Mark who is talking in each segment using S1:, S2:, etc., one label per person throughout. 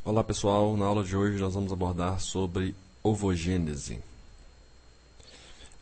S1: Olá pessoal, na aula de hoje nós vamos abordar sobre ovogênese.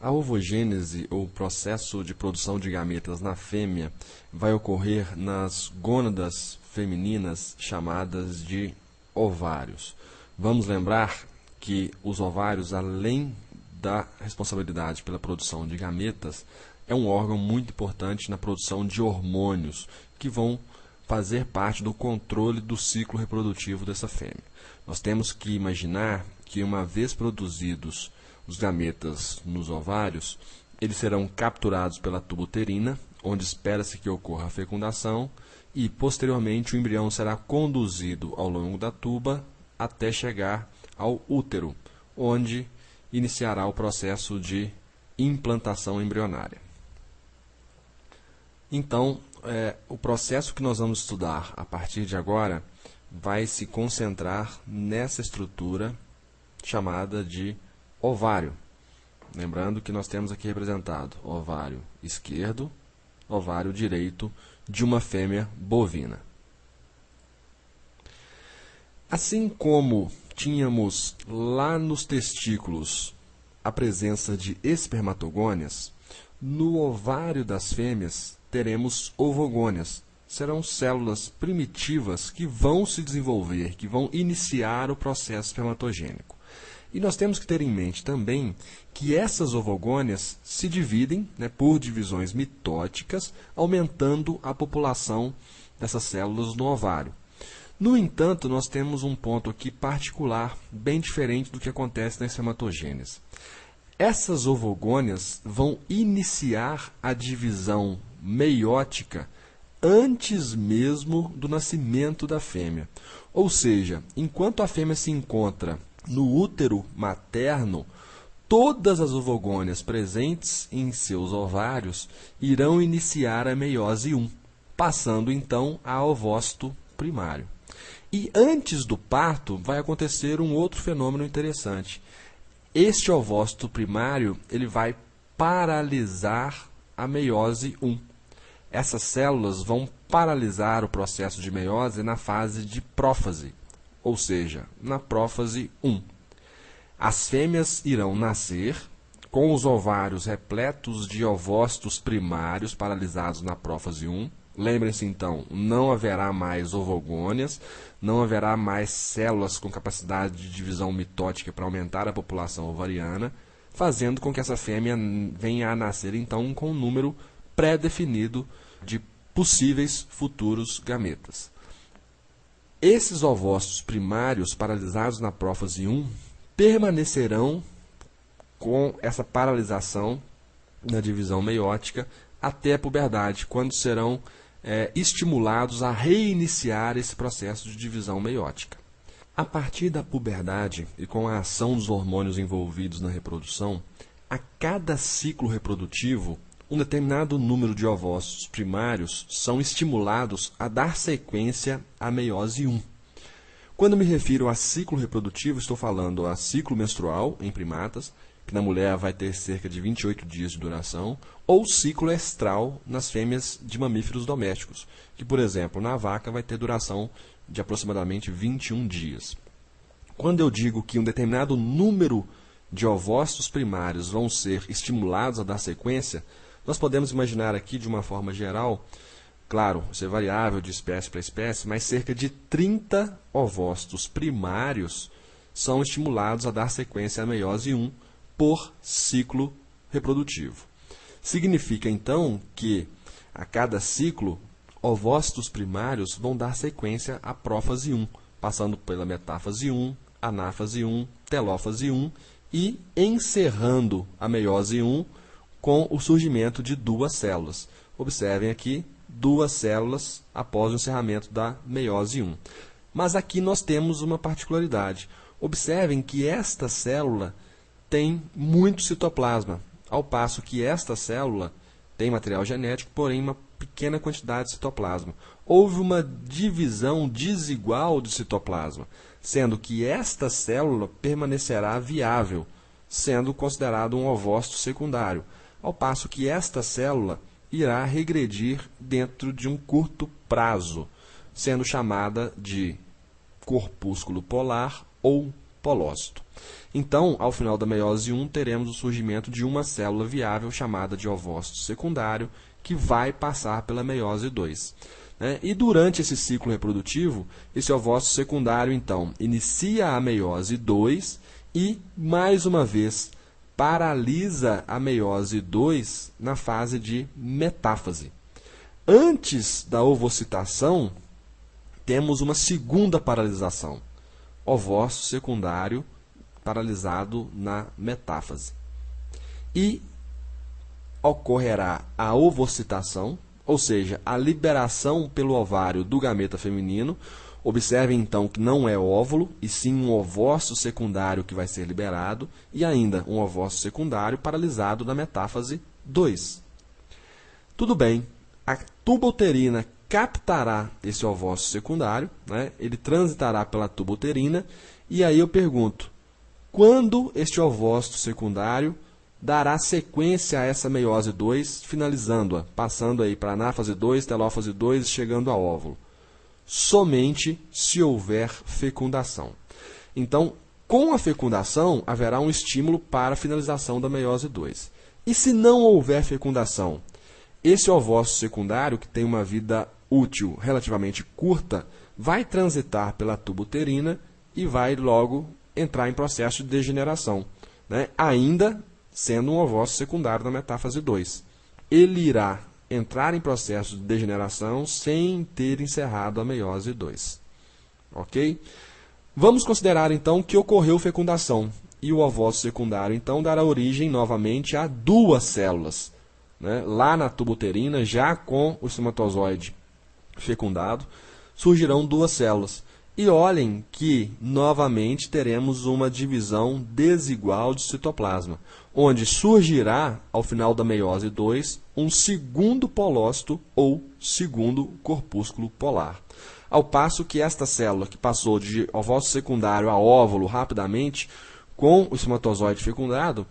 S1: A ovogênese, ou processo de produção de gametas na fêmea, vai ocorrer nas gônadas femininas chamadas de ovários. Vamos lembrar que os ovários, além da responsabilidade pela produção de gametas, é um órgão muito importante na produção de hormônios que vão fazer parte do controle do ciclo reprodutivo dessa fêmea. Nós temos que imaginar que, uma vez produzidos os gametas nos ovários, eles serão capturados pela tuba uterina, onde espera-se que ocorra a fecundação, e posteriormente o embrião será conduzido ao longo da tuba até chegar ao útero, onde iniciará o processo de implantação embrionária. Então, o processo que nós vamos estudar a partir de agora vai se concentrar nessa estrutura chamada de ovário. Lembrando que nós temos aqui representado ovário esquerdo, ovário direito de uma fêmea bovina. Assim como tínhamos lá nos testículos a presença de espermatogônias, no ovário das fêmeas teremos ovogônias. Serão células primitivas que vão se desenvolver, que vão iniciar o processo espermatogênico. E nós temos que ter em mente também que essas ovogônias se dividem, por divisões mitóticas, aumentando a população dessas células no ovário. No entanto, nós temos um ponto aqui particular, bem diferente do que acontece na espermatogênese. Essas ovogônias vão iniciar a divisão meiótica antes mesmo do nascimento da fêmea. Ou seja, enquanto a fêmea se encontra no útero materno, todas as ovogônias presentes em seus ovários irão iniciar a meiose 1, passando então a ovócito primário. E antes do parto vai acontecer um outro fenômeno interessante. Este ovócito primário ele vai paralisar a meiose 1. Essas células vão paralisar o processo de meiose na fase de prófase, ou seja, na prófase 1. As fêmeas irão nascer com os ovários repletos de ovócitos primários paralisados na prófase 1. Lembrem-se então, não haverá mais ovogônias, não haverá mais células com capacidade de divisão mitótica para aumentar a população ovariana, fazendo com que essa fêmea venha a nascer então com um número pré-definido de possíveis futuros gametas. Esses ovócitos primários paralisados na prófase 1 permanecerão com essa paralisação na divisão meiótica até a puberdade, quando serão estimulados a reiniciar esse processo de divisão meiótica. A partir da puberdade e com a ação dos hormônios envolvidos na reprodução, a cada ciclo reprodutivo, um determinado número de ovócitos primários são estimulados a dar sequência à meiose 1. Quando me refiro a ciclo reprodutivo, estou falando a ciclo menstrual em primatas, que na mulher vai ter cerca de 28 dias de duração, ou ciclo estral nas fêmeas de mamíferos domésticos, que, por exemplo, na vaca vai ter duração de aproximadamente 21 dias. Quando eu digo que um determinado número de ovócitos primários vão ser estimulados a dar sequência, nós podemos imaginar aqui, de uma forma geral, claro, isso é variável de espécie para espécie, mas cerca de 30 ovócitos primários são estimulados a dar sequência à meiose 1 por ciclo reprodutivo. Significa, então, que a cada ciclo, ovócitos primários vão dar sequência à prófase 1, passando pela metáfase 1, anáfase 1, telófase 1 e encerrando a meiose 1 com o surgimento de duas células. Observem aqui, duas células após o encerramento da meiose 1. Mas aqui nós temos uma particularidade. Observem que esta célula tem muito citoplasma, ao passo que esta célula tem material genético, porém uma pequena quantidade de citoplasma. Houve uma divisão desigual de citoplasma, sendo que esta célula permanecerá viável, sendo considerado um ovócito secundário, ao passo que esta célula irá regredir dentro de um curto prazo, sendo chamada de corpúsculo polar ou polócito. Então, ao final da meiose 1, teremos o surgimento de uma célula viável chamada de ovócito secundário, que vai passar pela meiose 2. E durante esse ciclo reprodutivo, esse ovócito secundário, então, inicia a meiose 2 e, mais uma vez, paralisa a meiose 2 na fase de metáfase. Antes da ovocitação, temos uma segunda paralisação, ovócito secundário paralisado na metáfase. E ocorrerá a ovocitação, ou seja, a liberação pelo ovário do gameta feminino. Observem, então, que não é óvulo, e sim um ovócito secundário que vai ser liberado, e ainda um ovócito secundário paralisado na metáfase 2. Tudo bem, a tuba uterina captará esse ovócito secundário, ele transitará pela tuba uterina, e aí eu pergunto, quando este ovócito secundário dará sequência a essa meiose 2, finalizando-a, passando aí para anáfase 2, telófase 2 e chegando a óvulo? Somente se houver fecundação. Então, com a fecundação, haverá um estímulo para a finalização da meiose 2. E se não houver fecundação, esse ovócito secundário, que tem uma vida útil relativamente curta, vai transitar pela tuba uterina e vai logo entrar em processo de degeneração, ainda sendo um ovócito secundário na metáfase 2. Ele irá entrar em processo de degeneração sem ter encerrado a meiose 2. Ok? Vamos considerar, então, que ocorreu fecundação, e o ovócito secundário, então, dará origem novamente a duas células. Lá na tuba uterina, já com o espermatozoide fecundado, surgirão duas células. E olhem que, novamente, teremos uma divisão desigual de citoplasma, onde surgirá, ao final da meiose 2, um segundo polócito ou segundo corpúsculo polar. Ao passo que esta célula, que passou de ovócito secundário a óvulo rapidamente, com o espermatozoide fecundado,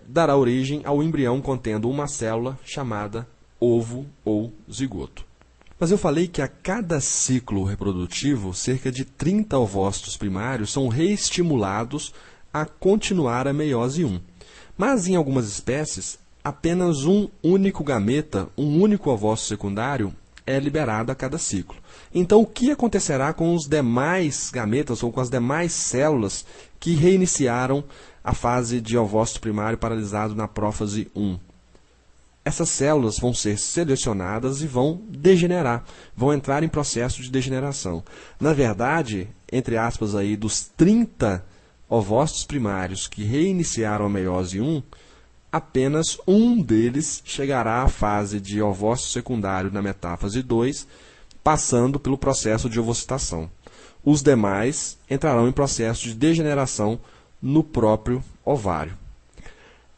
S1: dará origem ao embrião contendo uma célula chamada ovo ou zigoto. Mas eu falei que a cada ciclo reprodutivo, cerca de 30 ovócitos primários são reestimulados a continuar a meiose 1. Mas em algumas espécies, apenas um único gameta, um único ovócito secundário, é liberado a cada ciclo. Então, o que acontecerá com os demais gametas ou com as demais células que reiniciaram a fase de ovócito primário paralisado na prófase 1? Essas células vão ser selecionadas e vão degenerar, vão entrar em processo de degeneração. Na verdade, entre aspas, aí, dos 30 ovócitos primários que reiniciaram a meiose 1, apenas um deles chegará à fase de ovócito secundário na metáfase 2, passando pelo processo de ovocitação. Os demais entrarão em processo de degeneração no próprio ovário.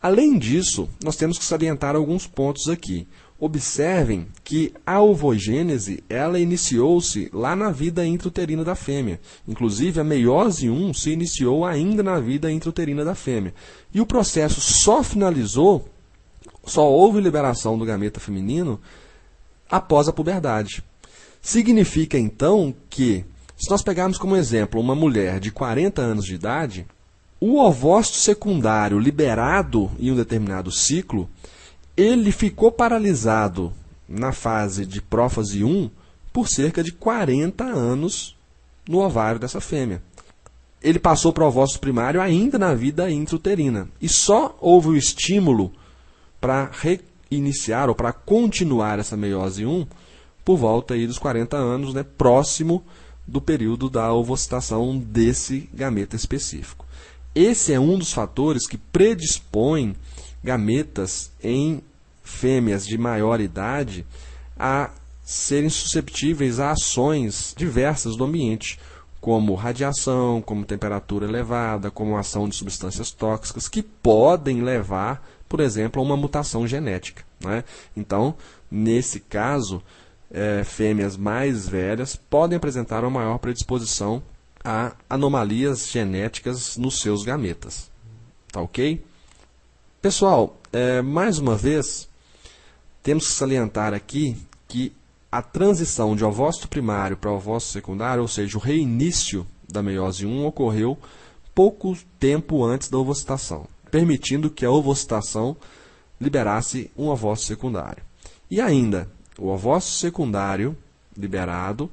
S1: Além disso, nós temos que salientar alguns pontos aqui. Observem que a ovogênese ela iniciou-se lá na vida intrauterina da fêmea. Inclusive, a meiose 1 se iniciou ainda na vida intrauterina da fêmea. E o processo só finalizou, só houve liberação do gameta feminino após a puberdade. Significa, então, que, se nós pegarmos como exemplo uma mulher de 40 anos de idade, o ovócito secundário liberado em um determinado ciclo, ele ficou paralisado na fase de prófase 1 por cerca de 40 anos no ovário dessa fêmea. Ele passou para o ovócito primário ainda na vida intrauterina. E só houve o estímulo para reiniciar ou para continuar essa meiose 1 por volta aí dos 40 anos, próximo do período da ovocitação desse gameta específico. Esse é um dos fatores que predispõem gametas em fêmeas de maior idade a serem susceptíveis a ações diversas do ambiente, como radiação, como temperatura elevada, como ação de substâncias tóxicas, que podem levar, por exemplo, a uma mutação genética. Então, nesse caso, fêmeas mais velhas podem apresentar uma maior predisposição a anomalias genéticas nos seus gametas. Tá ok? Pessoal, mais uma vez, temos que salientar aqui que a transição de ovócito primário para ovócito secundário, ou seja, o reinício da meiose 1, ocorreu pouco tempo antes da ovocitação, permitindo que a ovocitação liberasse um ovócito secundário. E ainda, o ovócito secundário liberado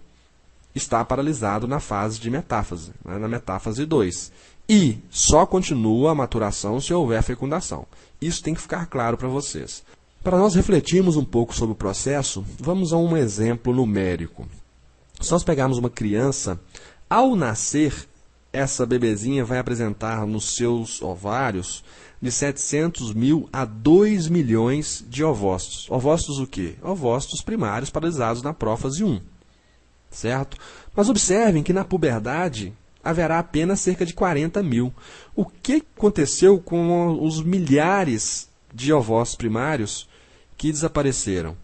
S1: está paralisado na fase de metáfase, na metáfase 2. E só continua a maturação se houver fecundação. Isso tem que ficar claro para vocês. Para nós refletirmos um pouco sobre o processo, vamos a um exemplo numérico. Se nós pegarmos uma criança, ao nascer, essa bebezinha vai apresentar nos seus ovários de 700 mil a 2 milhões de ovócitos. Ovócitos o quê? Ovócitos primários paralisados na prófase 1. Certo? Mas observem que na puberdade haverá apenas cerca de 40 mil. O que aconteceu com os milhares de ovócitos primários que desapareceram?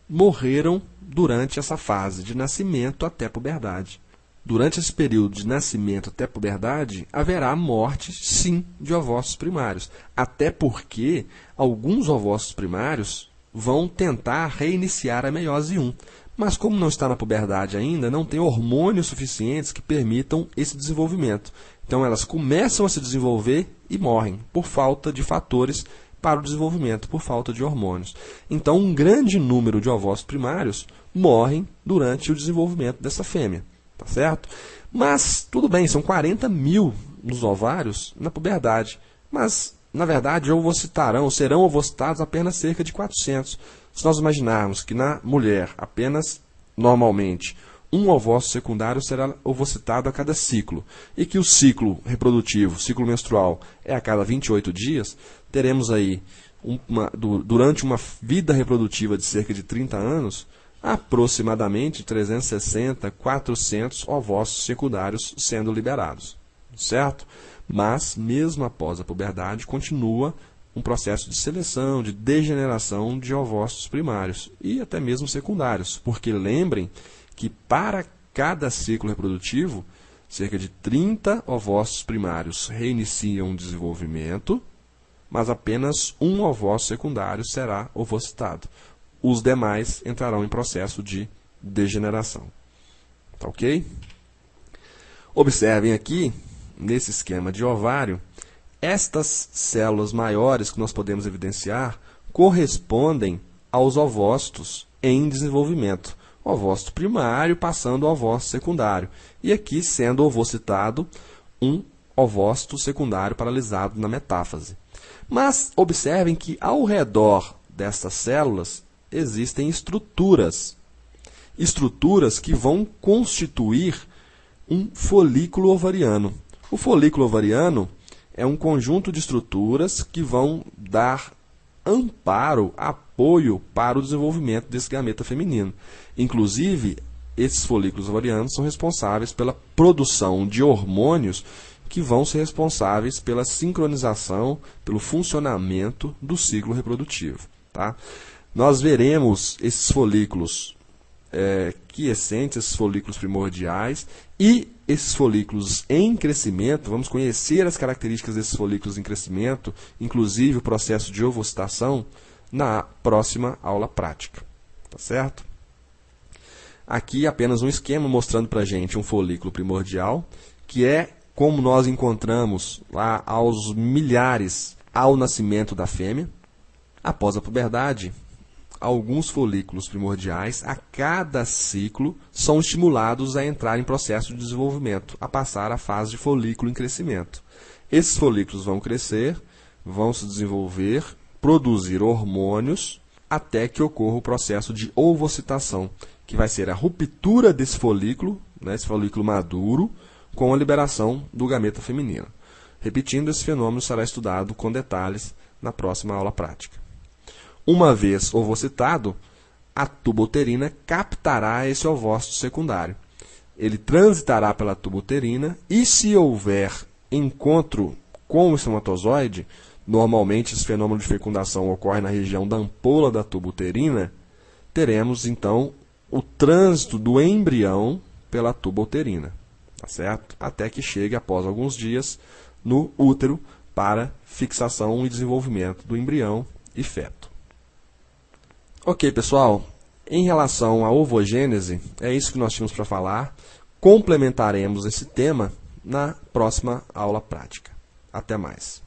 S1: Morreram durante essa fase de nascimento até puberdade. Durante esse período de nascimento até puberdade, haverá morte, sim, de ovócitos primários. Até porque alguns ovócitos primários vão tentar reiniciar a meiose 1. Mas como não está na puberdade ainda, não tem hormônios suficientes que permitam esse desenvolvimento. Então elas começam a se desenvolver e morrem por falta de fatores para o desenvolvimento, por falta de hormônios. Então um grande número de ovócitos primários morrem durante o desenvolvimento dessa fêmea. Tá certo? Mas, tudo bem, são 40 mil nos ovários na puberdade. Mas, na verdade, serão ovocitados apenas cerca de 400. Se nós imaginarmos que na mulher, apenas, normalmente, um ovócito secundário será ovocitado a cada ciclo, e que o ciclo reprodutivo, ciclo menstrual, é a cada 28 dias, teremos aí, durante uma vida reprodutiva de cerca de 30 anos, aproximadamente 360, 400 ovócitos secundários sendo liberados, certo? Mas, mesmo após a puberdade, continua um processo de seleção, de degeneração de ovócitos primários e até mesmo secundários, porque lembrem que para cada ciclo reprodutivo, cerca de 30 ovócitos primários reiniciam o desenvolvimento, mas apenas um ovócito secundário será ovocitado. Os demais entrarão em processo de degeneração. Tá ok? Observem aqui, nesse esquema de ovário, estas células maiores que nós podemos evidenciar correspondem aos ovócitos em desenvolvimento. Ovócito primário passando ao ovócito secundário. E aqui sendo ovocitado um ovócito secundário paralisado na metáfase. Mas observem que ao redor dessas células existem estruturas que vão constituir um folículo ovariano. O folículo ovariano é um conjunto de estruturas que vão dar amparo, apoio para o desenvolvimento desse gameta feminino. Inclusive, esses folículos ovarianos são responsáveis pela produção de hormônios que vão ser responsáveis pela sincronização, pelo funcionamento do ciclo reprodutivo. Tá? Nós veremos esses folículos quiescentes, esses folículos primordiais e esses folículos em crescimento. Vamos conhecer as características desses folículos em crescimento, inclusive o processo de ovocitação, na próxima aula prática. Tá certo? Aqui apenas um esquema mostrando para a gente um folículo primordial, que é como nós encontramos lá aos milhares ao nascimento da fêmea. Após a puberdade, alguns folículos primordiais, a cada ciclo, são estimulados a entrar em processo de desenvolvimento, a passar à fase de folículo em crescimento. Esses folículos vão crescer, vão se desenvolver, produzir hormônios, até que ocorra o processo de ovocitação, que vai ser a ruptura desse folículo, esse folículo maduro, com a liberação do gameta feminino. Repetindo, esse fenômeno será estudado com detalhes na próxima aula prática. Uma vez ovocitado, a tuba uterina captará esse ovócito secundário. Ele transitará pela tuba uterina e, se houver encontro com o espermatozoide, normalmente esse fenômeno de fecundação ocorre na região da ampola da tuba uterina, teremos então o trânsito do embrião pela tuba uterina, tá certo? Até que chegue, após alguns dias, no útero para fixação e desenvolvimento do embrião e feto. Ok, pessoal, Em relação à ovogênese, é isso que nós tínhamos para falar. Complementaremos esse tema na próxima aula prática. Até mais.